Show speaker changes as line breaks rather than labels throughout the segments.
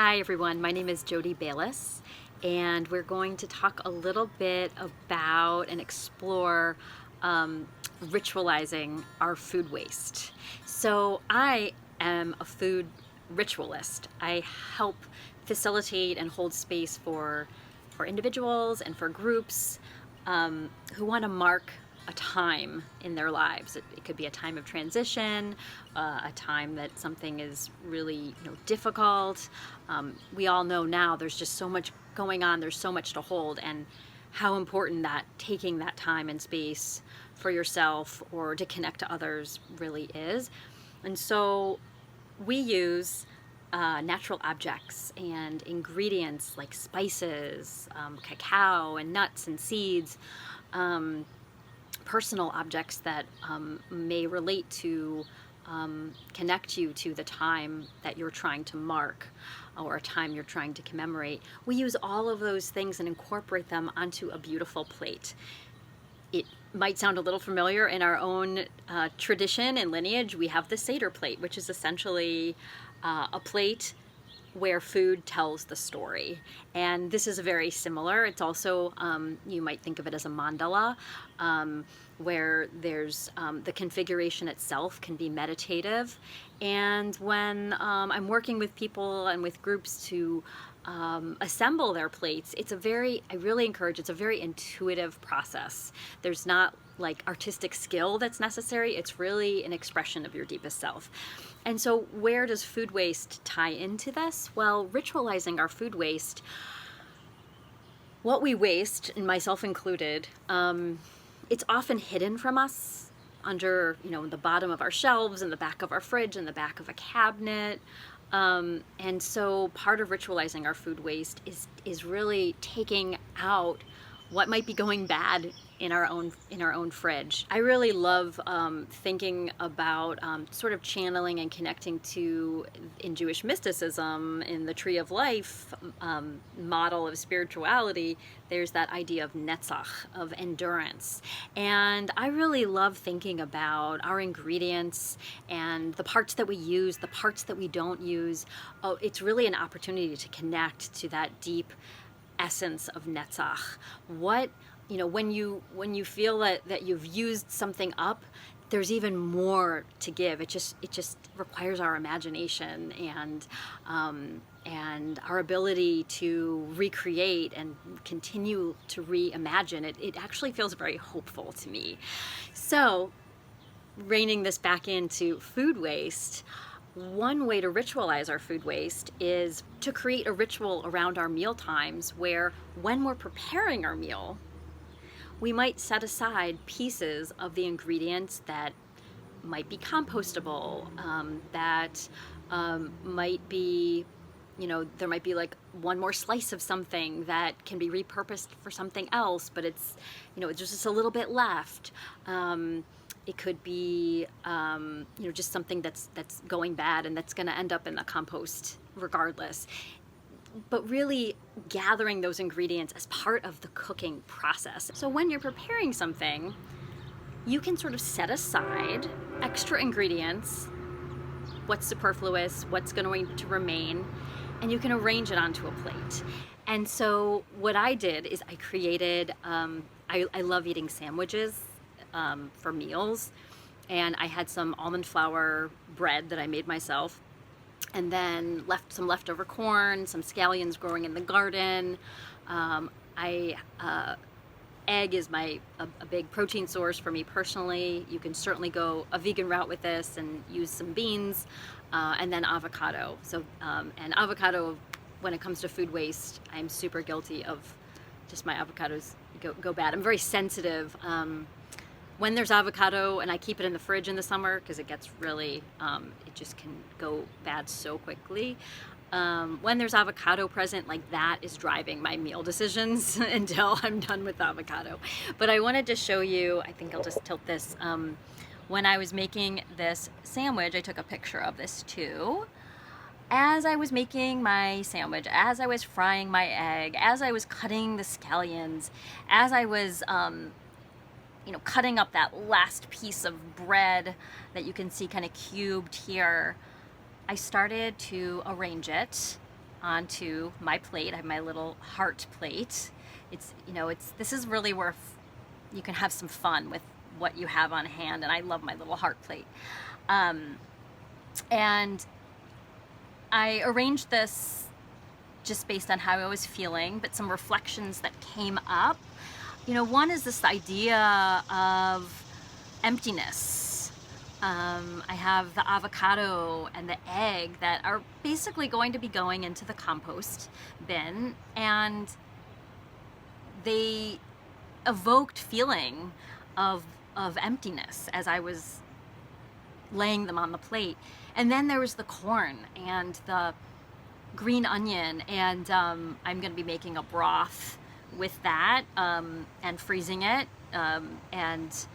Hi everyone, my name is Jodi Ballis, and we're going to talk a little bit about and explore ritualizing our food waste. So I am a food ritualist. I help facilitate and hold space for individuals and for groups who want to mark a time in their lives. It could be a time of transition, a time that something is really difficult. We all know now there's just so much going on, there's so much to hold, and how important that taking that time and space for yourself or to connect to others really is. And so we use natural objects and ingredients like spices, cacao and nuts and seeds, personal objects that may relate to connect you to the time that you're trying to mark or a time you're trying to commemorate. We use all of those things and incorporate them onto a beautiful plate. It might sound a little familiar in our own tradition and lineage. We have the Seder Plate, which is essentially a plate where food tells the story. And this is very similar. It's also, you might think of it as a mandala, where there's the configuration itself can be meditative. And when I'm working with people and with groups to assemble their plates, I really encourage, it's a very intuitive process. There's not like artistic skill that's necessary. It's really an expression of your deepest self. And so where does food waste tie into this? Well, ritualizing our food waste, what we waste, and myself included, it's often hidden from us under, the bottom of our shelves, in the back of our fridge, in the back of a cabinet. And so part of ritualizing our food waste is really taking out what might be going bad in our own fridge. I really love thinking about sort of channeling and connecting to, in Jewish mysticism, in the Tree of Life model of spirituality, there's that idea of netzach, of endurance. And I really love thinking about our ingredients and the parts that we use, the parts that we don't use. Oh, it's really an opportunity to connect to that deep essence of netzach. When you feel that you've used something up, there's even more to give. It just requires our imagination and our ability to recreate and continue to reimagine. It actually feels very hopeful to me. So, reining this back into food waste, one way to ritualize our food waste is to create a ritual around our meal times where when we're preparing our meal, we might set aside pieces of the ingredients that might be compostable, that might be, there might be like one more slice of something that can be repurposed for something else, but it's, there's just a little bit left. It could be, just something that's going bad and that's going to end up in the compost regardless. But really gathering those ingredients as part of the cooking process. So when you're preparing something, you can sort of set aside extra ingredients, what's superfluous, what's going to remain, and you can arrange it onto a plate. And so what I did is I created, I love eating sandwiches for meals, and I had some almond flour bread that I made myself, and then some leftover corn, some scallions growing in the garden. Egg is a big protein source for me personally. You can certainly go a vegan route with this and use some beans, and then avocado. So and avocado, when it comes to food waste, I'm super guilty of just my avocados go bad. I'm very sensitive. When there's avocado, and I keep it in the fridge in the summer because it gets really, it just can go bad so quickly. When there's avocado present, like that is driving my meal decisions until I'm done with avocado. But I wanted to show you, I think I'll just tilt this. When I was making this sandwich, I took a picture of this too. As I was making my sandwich, as I was frying my egg, as I was cutting the scallions, as I was cutting up that last piece of bread that you can see kind of cubed here, I started to arrange it onto my plate. I have my little heart plate. This is really where you can have some fun with what you have on hand, and I love my little heart plate. And I arranged this just based on how I was feeling, but some reflections that came up. One is this idea of emptiness. I have the avocado and the egg that are basically going to be going into the compost bin, and they evoked feeling of emptiness as I was laying them on the plate. And then there was the corn and the green onion, and I'm going to be making a broth with that and freezing it, and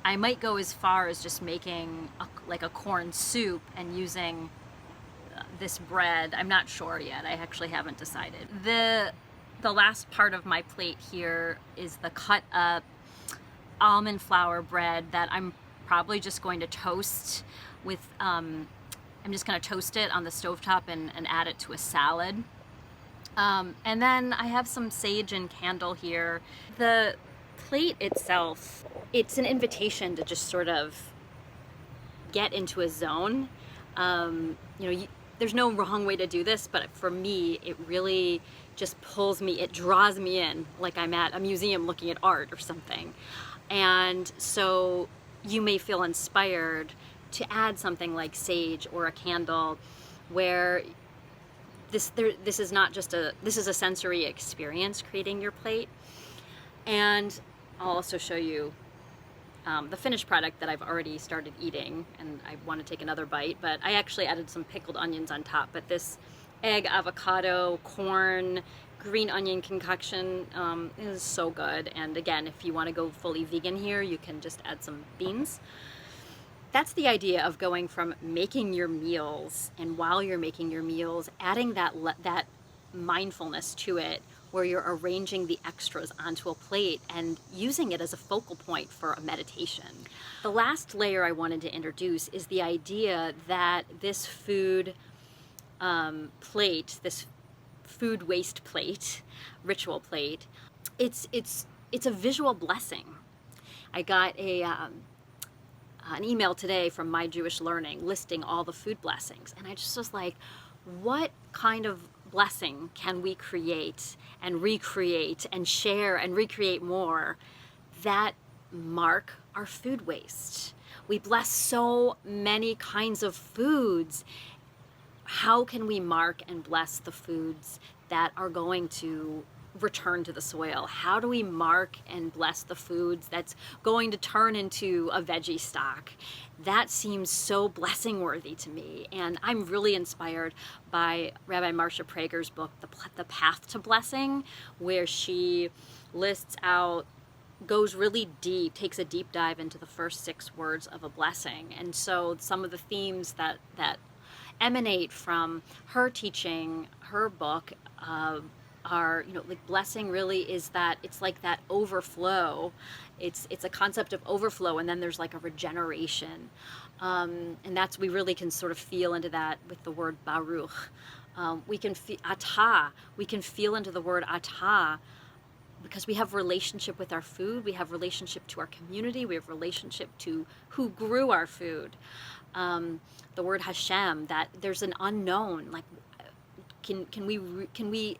I might go as far as just making like a corn soup and using this bread. I'm not sure yet. I actually haven't decided. The last part of my plate here is the cut up almond flour bread that I'm probably just going to toast with, I'm just going to toast it on the stovetop and add it to a salad. And then I have some sage and candle here. The plate itself, it's an invitation to just sort of get into a zone. There's no wrong way to do this, but for me, it really just pulls me, it draws me in like I'm at a museum looking at art or something. And so you may feel inspired to add something like sage or a candle, where this is not just this is a sensory experience creating your plate. And I'll also show you the finished product that I've already started eating, and I want to take another bite, but I actually added some pickled onions on top. But this egg, avocado, corn, green onion concoction is so good. And again, if you want to go fully vegan here, you can just add some beans. That's the idea of going from making your meals, and while you're making your meals, adding that mindfulness to it, where you're arranging the extras onto a plate and using it as a focal point for a meditation. The last layer I wanted to introduce is the idea that this food plate, this food waste plate, ritual plate, it's a visual blessing. I got an email today from My Jewish Learning listing all the food blessings, and I just was like, what kind of blessing can we create and recreate and share and recreate more that mark our food waste? We bless so many kinds of foods. How can we mark and bless the foods that are going to return to the soil? How do we mark and bless the foods that's going to turn into a veggie stock? That seems so blessing worthy to me. And I'm really inspired by Rabbi Marcia Prager's book, The Path to Blessing, where she lists out, goes really deep, takes a deep dive into the first 6 words of a blessing. And so some of the themes that emanate from her teaching, her book, are, like blessing really is that it's like that overflow. It's a concept of overflow, and then there's like a regeneration. And we really can sort of feel into that with the word Baruch. We can feel atah. We can feel into the word atah because we have relationship with our food. We have relationship to our community. We have relationship to who grew our food. The word Hashem, that there's an unknown, like, can we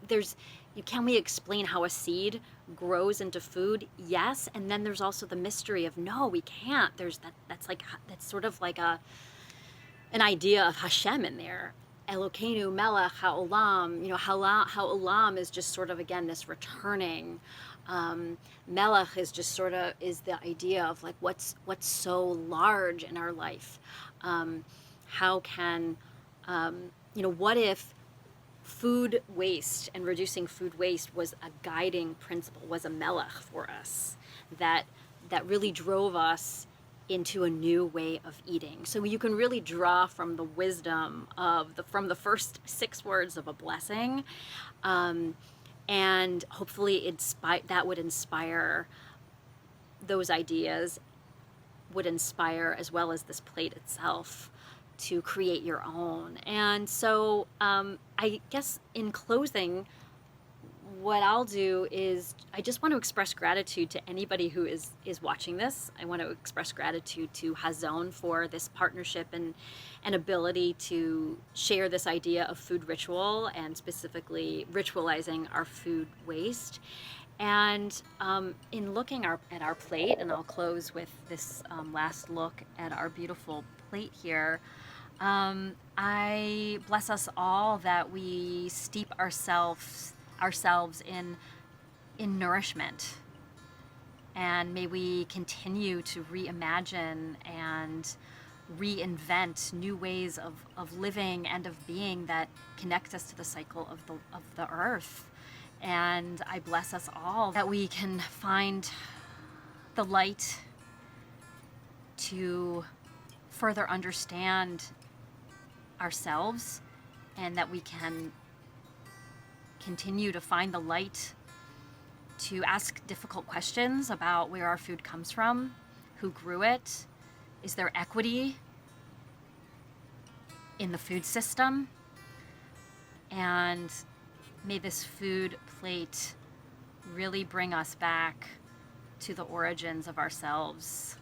explain how a seed grows into food? Yes. And then there's also the mystery of, no, we can't. That's sort of like an idea of Hashem in there. Elokeinu melech ha'olam, ha'olam is just sort of, again, this returning. Melech is just sort of, is the idea of like, what's so large in our life? How can, what if food waste and reducing food waste was a guiding principle, was a melech for us, that really drove us into a new way of eating? So you can really draw from the wisdom from the first 6 words of a blessing, and hopefully that would inspire, those ideas would inspire, as well as this plate itself, to create your own. And so I guess in closing, what I'll do is I just want to express gratitude to anybody who is watching this. I want to express gratitude to Hazon for this partnership and an ability to share this idea of food ritual, and specifically ritualizing our food waste. And in looking at our plate, and I'll close with this last look at our beautiful plate here, I bless us all that we steep ourselves in nourishment, and may we continue to reimagine and reinvent new ways of living and of being that connect us to the cycle of the earth. And I bless us all that we can find the light to further understand ourselves, and that we can continue to find the light to ask difficult questions about where our food comes from, who grew it, is there equity in the food system, and may this food plate really bring us back to the origins of ourselves,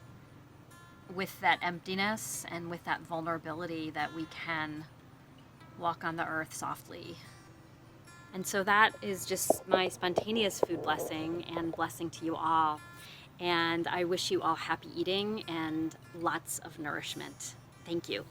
with that emptiness and with that vulnerability, that we can walk on the earth softly. And so that is just my spontaneous food blessing and blessing to you all. And I wish you all happy eating and lots of nourishment. Thank you.